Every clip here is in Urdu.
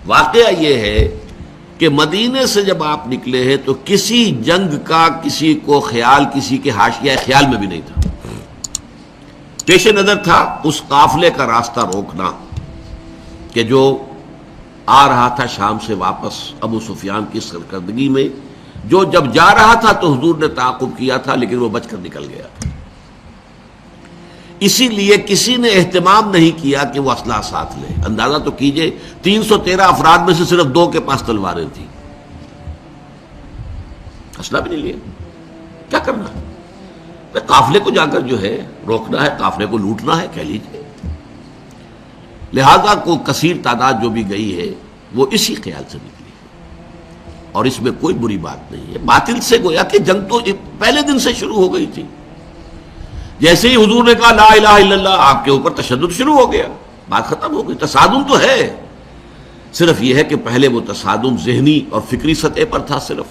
واقعہ یہ ہے کہ مدینے سے جب آپ نکلے ہیں تو کسی جنگ کا کسی کو خیال، کسی کے حاشیہ خیال میں بھی نہیں تھا. پیش نظر تھا اس قافلے کا راستہ روکنا کہ جو آ رہا تھا شام سے واپس ابو سفیان کی سرکردگی میں، جو جب جا رہا تھا تو حضور نے تعاقب کیا تھا لیکن وہ بچ کر نکل گیا تھا. اسی لیے کسی نے اہتمام نہیں کیا کہ وہ اسلحہ ساتھ لے. اندازہ تو کیجئے 313 افراد میں سے صرف 2 کے پاس تلواریں تھیں، اسلحہ بھی نہیں لیا. کیا کرنا ہے؟ قافلے کو جا کر جو ہے روکنا ہے، قافلے کو لوٹنا ہے کہہ لیجیے. لہذا کو کثیر تعداد جو بھی گئی ہے وہ اسی خیال سے نکلی ہے، اور اس میں کوئی بری بات نہیں ہے. باطل سے گویا کہ جنگ تو پہلے دن سے شروع ہو گئی تھی. جیسے ہی حضور نے کہا لا الہ الا اللہ، آپ کے اوپر تشدد شروع ہو گیا، بات ختم ہو گئی. تصادم تو ہے، صرف یہ ہے کہ پہلے وہ تصادم ذہنی اور فکری سطح پر تھا صرف،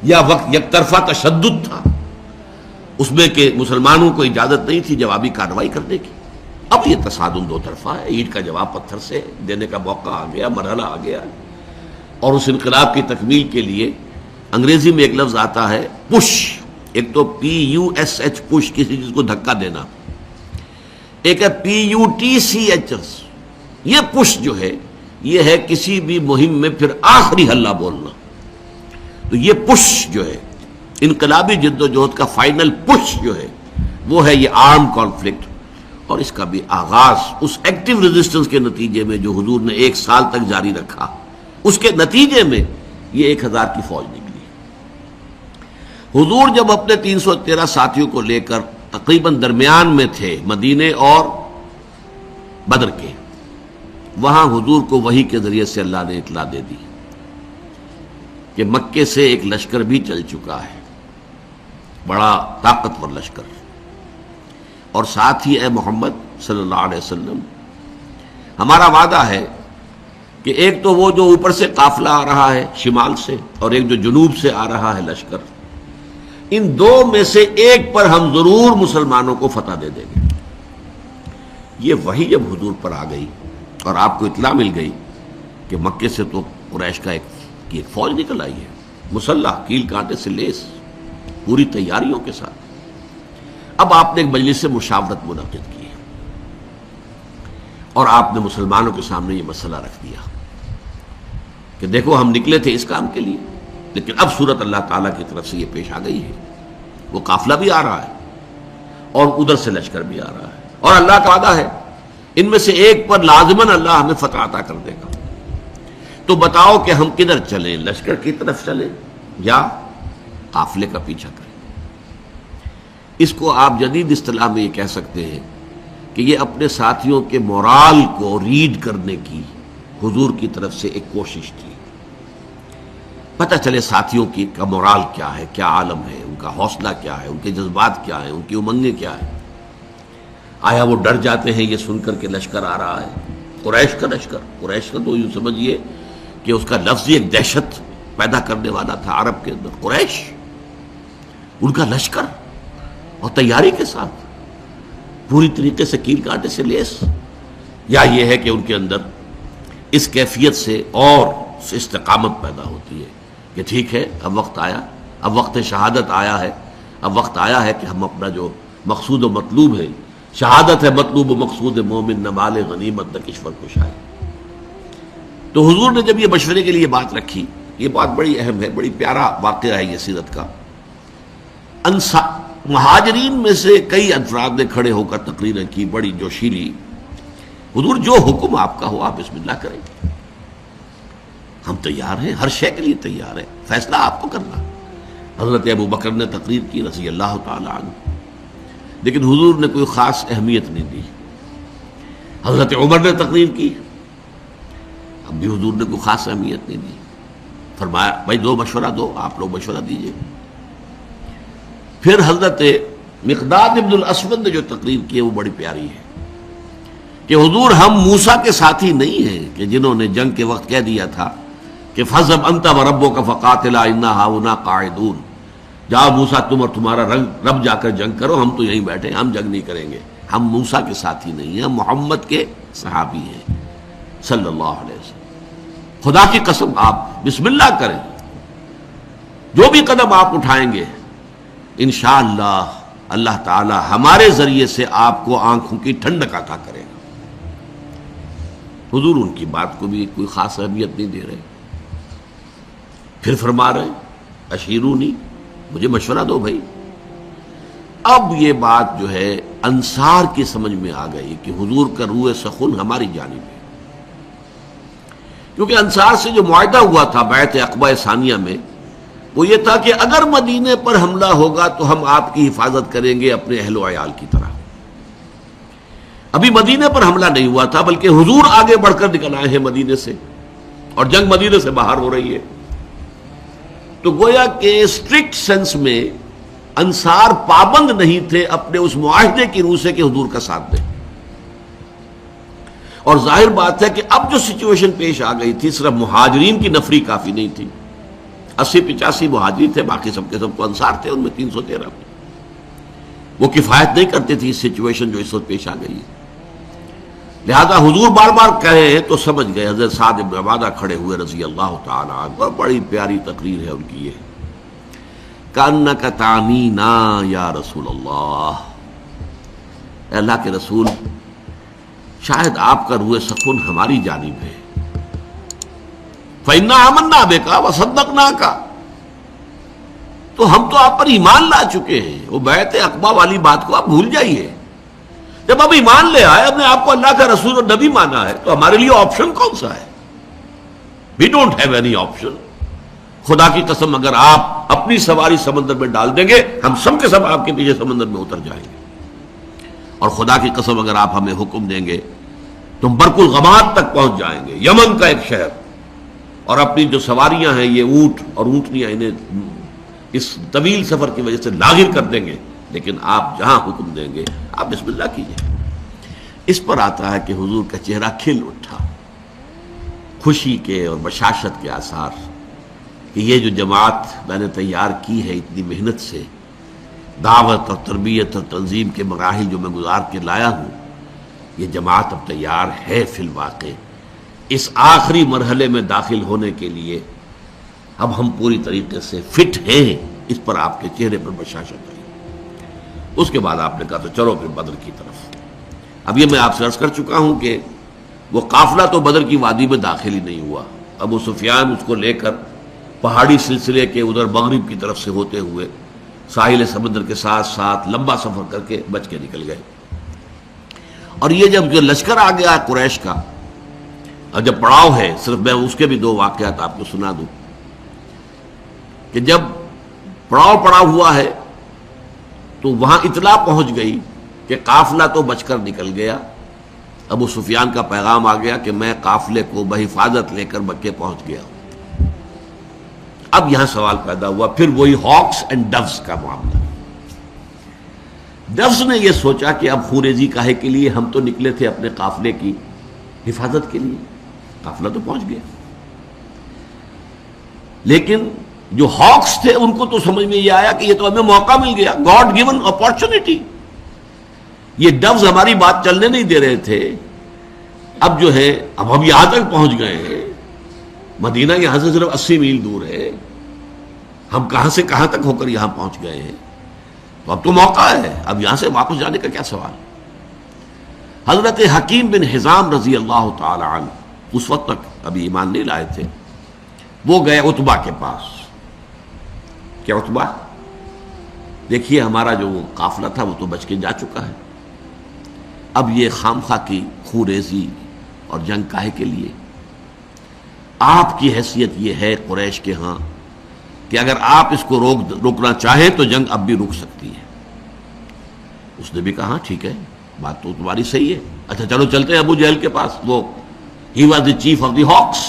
یا وقت یک طرفہ تشدد تھا، اس میں کہ مسلمانوں کو اجازت نہیں تھی جوابی کارروائی کرنے کی. اب یہ تصادم 2 طرفہ ہے، اینٹ کا جواب پتھر سے دینے کا موقع آ گیا، مرحلہ آ گیا. اور اس انقلاب کی تکمیل کے لیے انگریزی میں ایک لفظ آتا ہے پش. ایک تو PUSH پش، کسی چیز کو دھکا دینا، ایک ہے PUTCH. یہ پش جو ہے یہ ہے کسی بھی مہم میں پھر آخری حلہ بولنا. تو یہ پش جو ہے انقلابی جد و جہد کا فائنل پش جو ہے وہ ہے یہ آرم کانفلکٹ. اور اس کا بھی آغاز اس ایکٹیو ریزسٹنس کے نتیجے میں جو حضور نے 1 سال تک جاری رکھا، اس کے نتیجے میں یہ 1000 کی فوج نکلی. حضور جب اپنے 313 ساتھیوں کو لے کر تقریباً درمیان میں تھے مدینے اور بدر کے، وہاں حضور کو وحی کے ذریعے سے اللہ نے اطلاع دے دی کہ مکے سے ایک لشکر بھی چل چکا ہے، بڑا طاقتور لشکر. اور ساتھ ہی اے محمد صلی اللہ علیہ وسلم، ہمارا وعدہ ہے کہ ایک تو وہ جو اوپر سے قافلہ آ رہا ہے شمال سے، اور ایک جو جنوب سے آ رہا ہے لشکر، ان 2 میں سے ایک پر ہم ضرور مسلمانوں کو فتح دے دیں گے. یہ وحی جب حضور پر آ گئی اور آپ کو اطلاع مل گئی کہ مکے سے تو قریش کا ایک فوج نکل آئی ہے، مسلح، کیل کانٹے سے لیس، پوری تیاریوں کے ساتھ. اب آپ نے ایک مجلس سے مشاورت منعقد کی اور آپ نے مسلمانوں کے سامنے یہ مسئلہ رکھ دیا کہ دیکھو ہم نکلے تھے اس کام کے لیے، لیکن اب صورت اللہ تعالیٰ کی طرف سے یہ پیش آ گئی ہے، وہ قافلہ بھی آ رہا ہے اور ادھر سے لشکر بھی آ رہا ہے، اور اللہ کا وعدہ ہے ان میں سے ایک پر لازماً اللہ ہمیں فتح عطا کر دے گا. تو بتاؤ کہ ہم کدھر چلیں، لشکر کی طرف چلیں یا قافلے کا پیچھا کریں؟ اس کو آپ جدید اصطلاح میں یہ کہہ سکتے ہیں کہ یہ اپنے ساتھیوں کے مورال کو ریڈ کرنے کی حضور کی طرف سے ایک کوشش تھی. پتہ چلے ساتھیوں کی کا مورال کیا ہے، کیا عالم ہے، ان کا حوصلہ کیا ہے، ان کے جذبات کیا ہیں، ان کی امنگیں کیا ہیں. آیا وہ ڈر جاتے ہیں یہ سن کر کے لشکر آ رہا ہے، قریش کا لشکر؟ قریش کا تو یوں سمجھیے کہ اس کا لفظ ایک دہشت پیدا کرنے والا تھا عرب کے اندر. قریش، ان کا لشکر اور تیاری کے ساتھ پوری طریقے سے کیل کانٹے سے لیس، یا یہ ہے کہ ان کے اندر اس کیفیت سے اور استقامت پیدا ہوتی ہے کہ ٹھیک ہے اب وقت آیا، اب وقت شہادت آیا ہے، اب وقت آیا ہے کہ ہم اپنا جو مقصود و مطلوب ہے، شہادت ہے مطلوب و مقصود مومن، نہ مال غنیمت نہ کشور کشائی. تو حضور نے جب یہ مشورے کے لیے بات رکھی، یہ بات بڑی اہم ہے، بڑی پیارا واقعہ ہے یہ سیرت کا. مہاجرین میں سے کئی افراد نے کھڑے ہو کر تقریریں کی بڑی جوشیلی. حضور جو حکم آپ کا ہو آپ بسم اللہ کریں، ہم تیار ہیں، ہر شے کے لیے تیار ہیں، فیصلہ آپ کو کرنا. حضرت ابو بکر نے تقریر کی رضی اللہ تعالی عنہ، لیکن حضور نے کوئی خاص اہمیت نہیں دی. حضرت عمر نے تقریر کی، اب بھی حضور نے کوئی خاص اہمیت نہیں دی. فرمایا بھائی دو مشورہ دو، آپ لوگ مشورہ دیجئے. پھر حضرت مقداد ابن الاسود نے جو تقریر کی ہے وہ بڑی پیاری ہے کہ حضور ہم موسیٰ کے ساتھی نہیں ہیں کہ جنہوں نے جنگ کے وقت کہہ دیا تھا کہ فَاذْهَبْ أَنْتَ وَرَبُّكَ فَقَاتِلَا إِنَّا هَاهُنَا قَاعِدُونَ، جاؤ موسیٰ تم اور تمہارا رب جا کر جنگ کرو، ہم تو یہیں بیٹھے، ہم جنگ نہیں کریں گے. ہم موسیٰ کے ساتھی نہیں ہیں، ہم محمد کے صحابی ہیں صلی اللہ علیہ وسلم. خدا کی قسم آپ بسم اللہ کریں، جو بھی قدم آپ اٹھائیں گے انشاءاللہ اللہ تعالی ہمارے ذریعے سے آپ کو آنکھوں کی ٹھنڈک عطا کرے گا۔ حضور ان کی بات کو بھی کوئی خاص اہمیت نہیں دے رہے، پھر فرما رہے اشیرونی، مجھے مشورہ دو بھائی۔ اب یہ بات جو ہے انصار کی سمجھ میں آ گئی کہ حضور کا روح سخن ہماری جانب ہے، کیونکہ انصار سے جو معاہدہ ہوا تھا بیعت عقبہ ثانیہ میں، وہ یہ تھا کہ اگر مدینے پر حملہ ہوگا تو ہم آپ کی حفاظت کریں گے اپنے اہل و عیال کی طرح۔ ابھی مدینے پر حملہ نہیں ہوا تھا، بلکہ حضور آگے بڑھ کر نکل آئے ہیں مدینے سے، اور جنگ مدینے سے باہر ہو رہی ہے۔ تو گویا کہ اسٹرکٹ سینس میں انصار پابند نہیں تھے اپنے اس معاہدے کی روح سے کہ حضور کا ساتھ دیں، اور ظاہر بات ہے کہ اب جو سچویشن پیش آ گئی تھی، صرف مہاجرین کی نفری کافی نہیں تھی، 80-85 مہاجرین تھے، باقی سب کے سب تو انصار تھے، ان میں 313 وہ کفایت نہیں کرتے تھے اس سچویشن جو اس وقت پیش آ گئی ہے۔ لہذا حضور بار بار کہے ہیں تو سمجھ گئے۔ حضرت سعد بن عبادہ کھڑے ہوئے رضی اللہ تعالی عنہ، بڑی پیاری تقریر ہے ان کی یہ، کأنک تعنینا یا رسول اللہ، اے اللہ کے رسول شاید آپ کا روح سکون ہماری جانب ہے، فإنا آمنا بک وصدقناک، تو ہم تو آپ پر ایمان لا چکے ہیں۔ وہ بیعت عقبہ والی بات کو آپ بھول جائیے، جب اب ایمان لے آئے، اپنے آپ کو اللہ کا رسول اور نبی مانا ہے، تو ہمارے لیے آپشن کون سا ہے؟ We don't have any option. خدا کی قسم اگر آپ اپنی سواری سمندر میں ڈال دیں گے، ہم سب کے سب آپ کے پیچھے سمندر میں اتر جائیں گے، اور خدا کی قسم اگر آپ ہمیں حکم دیں گے تو ہم برق الغماد تک پہنچ جائیں گے، یمن کا ایک شہر، اور اپنی جو سواریاں ہیں یہ اونٹ اور اونٹنیاں انہیں اس طویل سفر کی وجہ سے لاغر کر دیں گے، لیکن آپ جہاں حکم دیں گے آپ بسم اللہ کیجئے۔ اس پر آتا ہے کہ حضور کا چہرہ کھل اٹھا، خوشی کے اور بشاشت کے آثار، کہ یہ جو جماعت میں نے تیار کی ہے اتنی محنت سے، دعوت اور تربیت اور تنظیم کے مراحل جو میں گزار کے لایا ہوں، یہ جماعت اب تیار ہے فی الواقع اس آخری مرحلے میں داخل ہونے کے لیے، اب ہم پوری طریقے سے فٹ ہیں۔ اس پر آپ کے چہرے پر بشاشت آئی۔ اس کے بعد آپ نے کہا تو چلو پھر بدر کی طرف۔ اب یہ میں آپ سے عرض کر چکا ہوں کہ وہ قافلہ تو بدر کی وادی میں داخل ہی نہیں ہوا، ابو سفیان اس کو لے کر پہاڑی سلسلے کے ادھر مغرب کی طرف سے ہوتے ہوئے ساحل سمندر کے ساتھ ساتھ لمبا سفر کر کے بچ کے نکل گئے۔ اور یہ جب جو لشکر آ گیا قریش کا، اور جب پڑاؤ ہے، صرف میں اس کے بھی 2 واقعات آپ کو سنا دوں، کہ جب پڑاؤ پڑا ہوا ہے تو وہاں اطلاع پہنچ گئی کہ قافلہ تو بچ کر نکل گیا، ابو سفیان کا پیغام آ گیا کہ میں قافلے کو بحفاظت لے کر مکے پہنچ گیا ہوں۔ اب یہاں سوال پیدا ہوا، پھر وہی ہاکس اینڈ ڈوز کا معاملہ۔ ڈوز نے یہ سوچا کہ اب خوریزی کاہے کے لیے، ہم تو نکلے تھے اپنے قافلے کی حفاظت کے لیے، قافلہ تو پہنچ گیا۔ لیکن جو ہاکس تھے ان کو تو سمجھ میں یہ آیا کہ یہ تو ہمیں موقع مل گیا، گاڈ گیون اپارچونٹی، یہ ڈوز ہماری بات چلنے نہیں دے رہے تھے، اب جو ہے اب ہم یہاں تک پہنچ گئے ہیں، مدینہ یہاں سے صرف 80 میل دور ہے، ہم کہاں سے کہاں تک ہو کر یہاں پہنچ گئے ہیں، تو اب تو موقع ہے، اب یہاں سے واپس جانے کا کیا سوال۔ حضرت حکیم بن حزام رضی اللہ تعالی عنہ اس وقت تک ابھی ایمان نہیں لائے تھے، وہ گئے عتبہ کے پاس۔ کیا عتبہ؟ دیکھیے ہمارا جو قافلہ تھا وہ تو بچ کے جا چکا ہے، اب یہ خامخواہ کی خوریزی اور جنگ کاہے کے لیے؟ آپ کی حیثیت یہ ہے قریش کے ہاں کہ اگر آپ اس کو روکنا چاہیں تو جنگ اب بھی رک سکتی ہے۔ اس نے بھی کہا ٹھیک ہے، بات تو تمہاری صحیح ہے، اچھا چلو چلتے ہیں ابو جہل کے پاس، وہ he was the chief of the ہاکس۔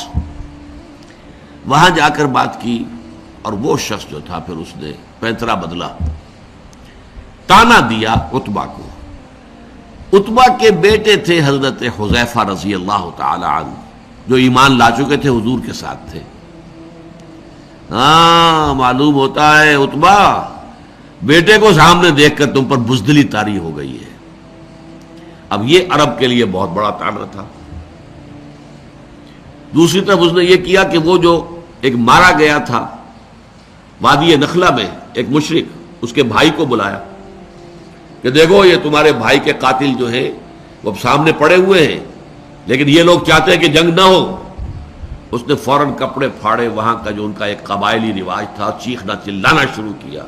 وہاں جا کر بات کی، اور وہ شخص جو تھا پھر اس نے پینترا بدلا، تانا دیا عتبہ کو۔ عتبہ کے بیٹے تھے حضرت حذیفہ رضی اللہ تعالی عنہ، جو ایمان لا چکے تھے، حضور کے ساتھ تھے۔ ہاں معلوم ہوتا ہے عتبہ بیٹے کو سامنے دیکھ کر تم پر بزدلی طاری ہو گئی ہے۔ اب یہ عرب کے لیے بہت بڑا طعنہ تھا۔ دوسری طرف اس نے یہ کیا کہ وہ جو ایک مارا گیا تھا وادی نخلا میں ایک مشرک، اس کے بھائی کو بلایا کہ دیکھو یہ تمہارے بھائی کے قاتل جو ہیں وہ اب سامنے پڑے ہوئے ہیں، لیکن یہ لوگ چاہتے ہیں کہ جنگ نہ ہو۔ اس نے فوراً کپڑے پھاڑے، وہاں کا جو ان کا ایک قبائلی رواج تھا، چیخنا چلانا شروع کیا،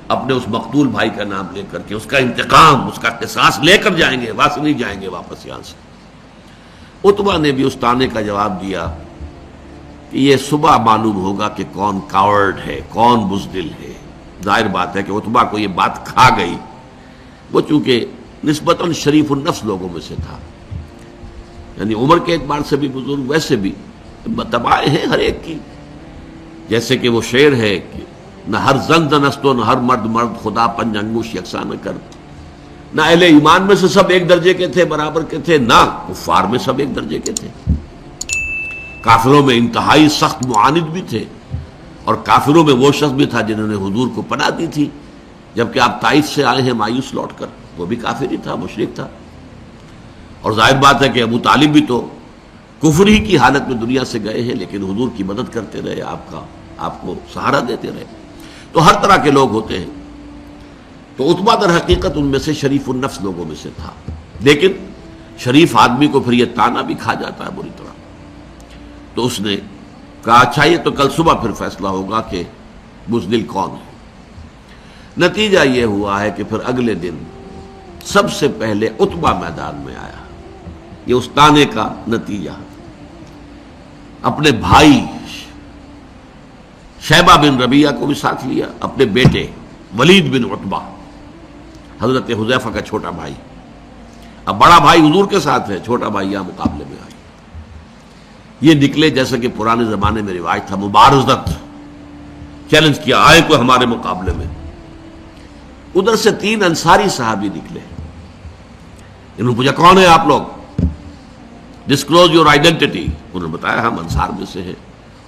اپنے اس مقتول بھائی کا نام لے کر کے اس کا انتقام، اس کا قصاص لے کر جائیں گے، وہاں سے نہیں جائیں گے واپس یہاں سے۔ عتبہ نے بھی اس طانے کا جواب دیا کہ یہ صبح معلوم ہوگا کہ کون کاورڈ ہے، کون بزدل ہے۔ ظاہر بات ہے کہ عتبہ کو یہ بات کھا گئی، وہ چونکہ نسبتاً شریف النفس لوگوں میں سے تھا، یعنی عمر کے اعتبار سے بھی بزرگ، ویسے بھی تباہیں ہیں ہر ایک کی، جیسے کہ وہ شعر ہے کہ نہ ہر زن زنست و نہ ہر مرد مرد، خدا پنج انگوش یکساں نہ کر۔ نہ اہل ایمان میں سے سب ایک درجے کے تھے، برابر کے تھے، نہ کفار میں سب ایک درجے کے تھے۔ کافروں میں انتہائی سخت معاند بھی تھے، اور کافروں میں وہ شخص بھی تھا جنہوں نے حضور کو پناہ دی تھی جبکہ آپ طائف سے آئے ہیں مایوس لوٹ کر، وہ بھی کافر ہی تھا، مشرک تھا۔ اور ظاہر بات ہے کہ ابو طالب بھی تو کفر ہی کی حالت میں دنیا سے گئے ہیں، لیکن حضور کی مدد کرتے رہے، آپ کو سہارا دیتے رہے۔ تو ہر طرح کے لوگ ہوتے ہیں، تو عتبہ در حقیقت ان میں سے شریف النفس لوگوں میں سے تھا، لیکن شریف آدمی کو پھر یہ تانا بھی کھا جاتا ہے بری طرح۔ تو اس نے کہا اچھا یہ تو کل صبح پھر فیصلہ ہوگا کہ بزدل کون ہے۔ نتیجہ یہ ہوا ہے کہ پھر اگلے دن سب سے پہلے عتبہ میدان میں آیا۔ یہ اس تانے کا نتیجہ، اپنے بھائی شیبہ بن ربیعہ کو بھی ساتھ لیا، اپنے بیٹے ولید بن عتبہ، حضرت حذیفہ کا چھوٹا بھائی۔ اب بڑا بھائی حضور کے ساتھ ہے، چھوٹا بھائی یہاں مقابلے میں آئی۔ یہ نکلے جیسے کہ پرانے زمانے میں رواج تھا، مبارزت، چیلنج کیا، آئے کوئی ہمارے مقابلے میں۔ ادھر سے 3 انصاری صحابی نکلے، انہوں نے پوچھا کون ہے آپ لوگ، ڈسکلوز یور آئیڈینٹی۔ انہوں نے بتایا ہم انصار میں سے ہیں۔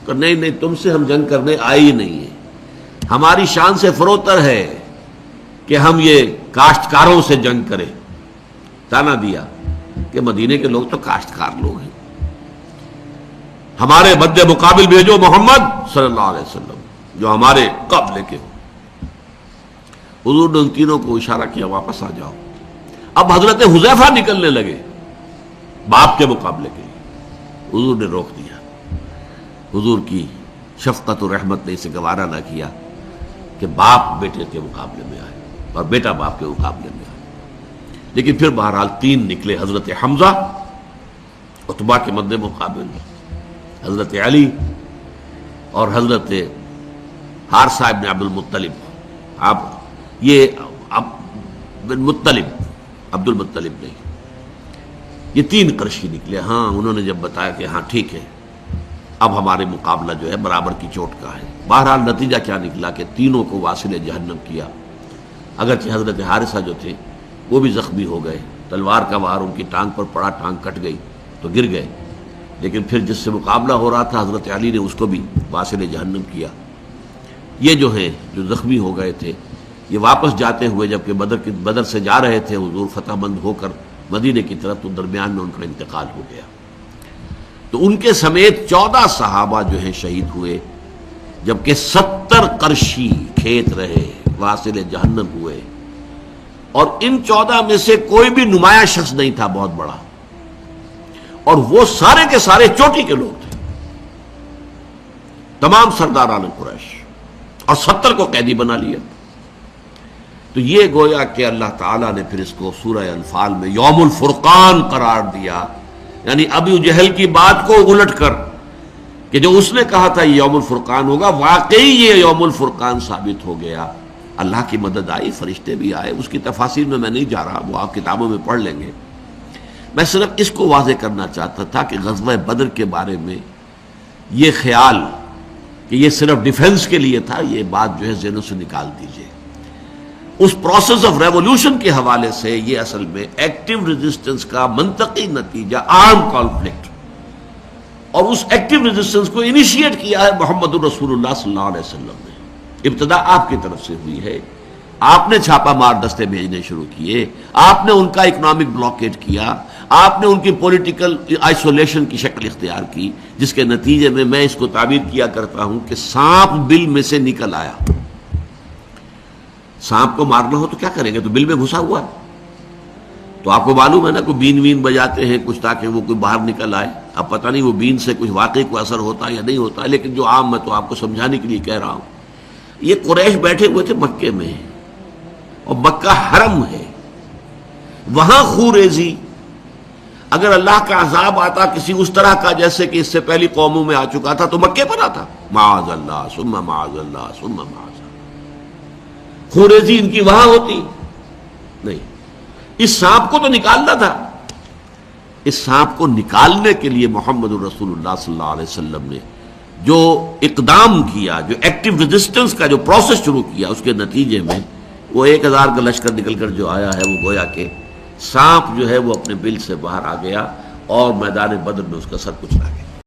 کہ نہیں نہیں، تم سے ہم جنگ کرنے آئے ہی نہیں ہیں، ہماری شان سے فروتر ہے کہ ہم یہ کاشتکاروں سے جنگ کریں۔ تانا دیا کہ مدینے کے لوگ تو کاشتکار لوگ ہیں، ہمارے مد مقابل بھیجو محمد صلی اللہ علیہ وسلم جو ہمارے قبلے کے ہو۔ حضور نے ان تینوں کو اشارہ کیا واپس آ جاؤ۔ اب حضرت حذیفہ نکلنے لگے باپ کے مقابلے کے لیے، حضور نے روک دیا۔ حضور کی شفقت و رحمت نے اسے گوارا نہ کیا کہ باپ بیٹے کے مقابلے میں آئے اور بیٹا باپ کے مقابلے میں آئے، لیکن پھر بہرحال 3 نکلے، حضرت حمزہ عتبہ کے مد مقابل، حضرت علی اور حضرت حارثہ ابن عبد المطلب۔ آپ یہ بن مطلب، عبد المطلب نہیں، یہ 3 قرشی نکلے۔ ہاں انہوں نے جب بتایا کہ ہاں ٹھیک ہے اب ہمارے مقابلہ جو ہے برابر کی چوٹ کا ہے۔ بہرحال نتیجہ کیا نکلا کہ تینوں کو واصل جہنم کیا، اگرچہ حضرت حارثہ جو تھے وہ بھی زخمی ہو گئے، تلوار کا وار ان کی ٹانگ پر پڑا، ٹانگ کٹ گئی تو گر گئے، لیکن پھر جس سے مقابلہ ہو رہا تھا حضرت علی نے اس کو بھی واصل جہنم کیا۔ یہ جو ہیں جو زخمی ہو گئے تھے یہ واپس جاتے ہوئے جبکہ بدر سے جا رہے تھے حضور فتح مند ہو کر مدینے کی طرف، تو درمیان میں ان کا انتقال ہو گیا۔ تو ان کے سمیت 14 صحابہ جو ہیں شہید ہوئے، جبکہ 70 قرشی کھیت رہے، واصل جہنم ہوئے۔ اور ان 14 میں سے کوئی بھی نمایاں شخص نہیں تھا بہت بڑا، اور وہ سارے کے سارے چوٹی کے لوگ تھے، تمام سرداران قریش، اور 70 کو قیدی بنا لیا۔ تو یہ گویا کہ اللہ تعالیٰ نے پھر اس کو سورہ انفال میں یوم الفرقان قرار دیا، یعنی ابو جہل کی بات کو الٹ کر کہ جو اس نے کہا تھا یہ یوم الفرقان ہوگا، واقعی یہ یوم الفرقان ثابت ہو گیا۔ اللہ کی مدد آئی، فرشتے بھی آئے، اس کی تفاصیل میں نہیں جا رہا، وہ آپ کتابوں میں پڑھ لیں گے۔ میں صرف اس کو واضح کرنا چاہتا تھا کہ غزوہ بدر کے بارے میں یہ خیال کہ یہ صرف ڈیفنس کے لیے تھا، یہ بات جو ہے ذہنوں سے نکال دیجئے۔ اس پروسیس آف ریولوشن کے حوالے سے یہ اصل میں ایکٹیو ریزسٹنس کا منطقی نتیجہ، آرم کانفلکٹ، اور اس ایکٹیو ریزسٹنس کو انیشیٹ کیا ہے محمد الرسول اللہ صلی اللہ علیہ وسلم نے۔ ابتدا آپ کی طرف سے ہوئی ہے، آپ نے چھاپا مار دستے بھیجنے شروع کیے، آپ نے ان کا اکنامک بلاکیٹ کیا، آپ نے ان کی پولیٹیکل آئسولیشن کی شکل اختیار کی، جس کے نتیجے میں میں اس کو تعبیر کیا کرتا ہوں کہ سانپ بل میں سے نکل آیا۔ سانپ کو مارنا ہو تو کیا کریں گے؟ تو بل میں گھسا ہوا ہے، تو آپ کو معلوم ہے نا، کوئی بین وین بجاتے ہیں کچھ تاکہ وہ کوئی باہر نکل آئے۔ اب پتہ نہیں وہ بین سے کچھ واقعی کوئی اثر ہوتا ہے یا نہیں ہوتا ہے، لیکن جو عام میں تو آپ کو سمجھانے کے لیے کہہ رہا ہوں۔ یہ قریش بیٹھے ہوئے تھے مکے میں، اور مکہ حرم ہے، وہاں خوریزی، اگر اللہ کا عذاب آتا کسی اس طرح کا جیسے کہ اس سے پہلی قوموں میں آ چکا تھا تو مکے پر آتا، معاذ اللہ ثم معاذ اللہ ثم معاذ اللہ، خوریزی ان کی وہاں ہوتی نہیں۔ اس سانپ کو تو نکالنا تھا، اس سانپ کو نکالنے کے لیے محمد الرسول اللہ صلی اللہ علیہ وسلم نے جو اقدام کیا، جو ایکٹیو ریزسٹنس کا جو پروسیس شروع کیا، اس کے نتیجے میں وہ 1000 کا لشکر نکل کر جو آیا ہے، وہ گویا کہ سانپ جو ہے وہ اپنے بل سے باہر آ گیا اور میدان بدر میں اس کا سر کچلا گیا۔